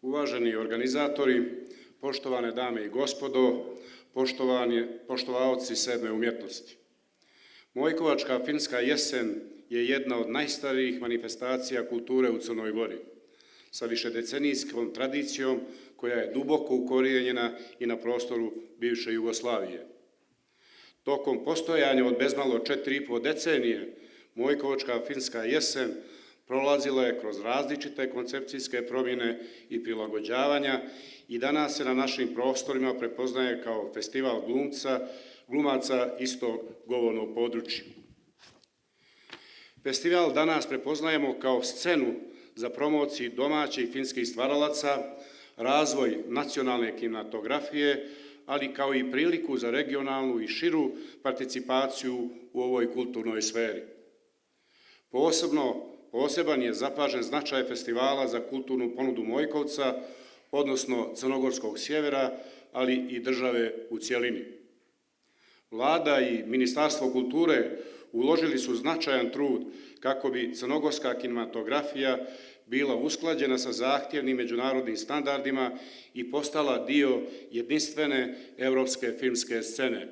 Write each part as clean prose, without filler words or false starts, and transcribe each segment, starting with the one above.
Uvaženi organizatori, poštovane dame i gospodo, poštovaoci sedme umjetnosti. Mojkovačka filmska jesen je jedna od najstarijih manifestacija kulture u Crnoj Gori, sa višedecenijskom tradicijom koja je duboko ukorijenjena i na prostoru bivše Jugoslavije. Tokom postojanja od bezmalo 4,5 decenije, Mojkovačka filmska jesen prolazila je kroz različite koncepcijske promjene i prilagođavanja i danas se na našim prostorima prepoznaje kao festival glumaca istog govornog područja. Festival danas prepoznajemo kao scenu za promociju domaćih filmskih stvaralaca, razvoj nacionalne kinematografije, ali kao i priliku za regionalnu i širu participaciju u ovoj kulturnoj sferi. Poseban je zapažen značaj festivala za kulturnu ponudu Mojkovca, odnosno Crnogorskog sjevera, ali i države u cjelini. Vlada i Ministarstvo kulture uložili su značajan trud kako bi crnogorska kinematografija bila usklađena sa zahtjevnim međunarodnim standardima i postala dio jedinstvene evropske filmske scene.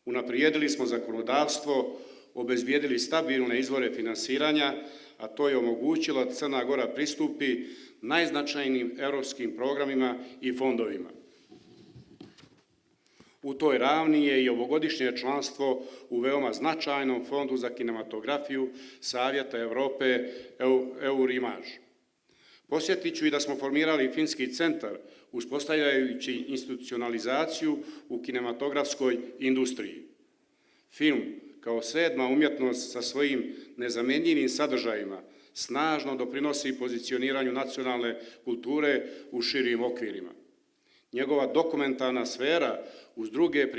Unaprijedili smo zakonodavstvo, obezbijedili stabilne izvore finansiranja, a to je omogućilo da Crna Gora pristupi najznačajnijim evropskim programima i fondovima. U toj ravni je i ovogodišnje članstvo u veoma značajnom fondu za kinematografiju Savjeta Evrope EURIMAŽ. Posjetit ću i da smo formirali filmski centar, uspostavljajući institucionalizaciju u kinematografskoj industriji. Film, kao sedma umjetnost sa svojim nezamjenjivim sadržajima, snažno doprinosi pozicioniranju nacionalne kulture u širim okvirima. Njegova dokumentarna sfera uz druge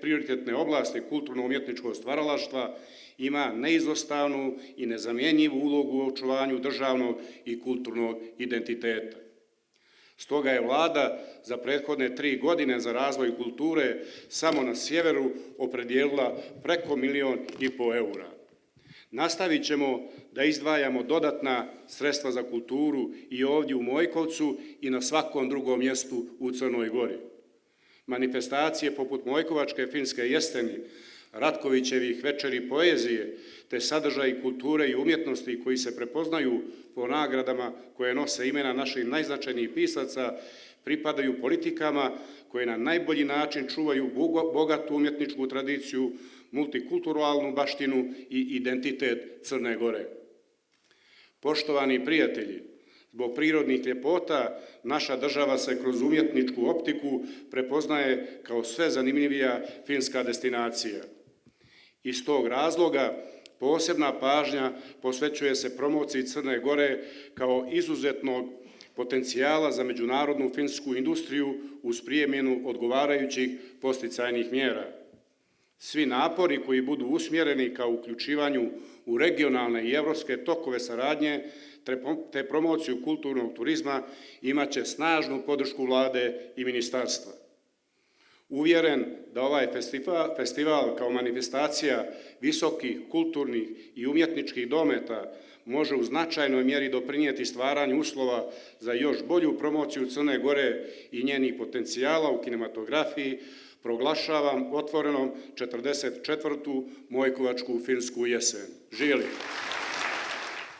prioritetne oblasti kulturno-umjetničkog stvaralaštva ima neizostavnu i nezamjenjivu ulogu u očuvanju državnog i kulturnog identiteta. Stoga je Vlada za prethodne 3 godine za razvoj kulture samo na sjeveru opredijelila preko 1,5 miliona eura. Nastavit ćemo da izdvajamo dodatna sredstva za kulturu i ovdje u Mojkovcu i na svakom drugom mjestu u Crnoj Gori. Manifestacije poput Mojkovačke filmske jeseni, Ratkovićevih večeri poezije, te sadržaji kulture i umjetnosti koji se prepoznaju po nagradama koje nose imena naših najznačajnijih pisaca, pripadaju politikama koje na najbolji način čuvaju bogatu umjetničku tradiciju, multikulturalnu baštinu i identitet Crne Gore. Poštovani prijatelji, zbog prirodnih ljepota naša država se kroz umjetničku optiku prepoznaje kao sve zanimljivija filmska destinacija. Iz tog razloga posebna pažnja posvećuje se promociji Crne Gore kao izuzetnog potencijala za međunarodnu filmsku industriju uz primjenu odgovarajućih podsticajnih mjera. Svi napori koji budu usmjereni ka uključivanju u regionalne i evropske tokove saradnje te promociju kulturnog turizma imaće snažnu podršku Vlade i ministarstva. Uvjeren da ovaj festival kao manifestacija visokih kulturnih i umjetničkih dometa može u značajnoj mjeri doprinijeti stvaranju uslova za još bolju promociju Crne Gore i njenih potencijala u kinematografiji, proglašavam otvorenom 44. Mojkovačku filmsku jesen. Živjeli!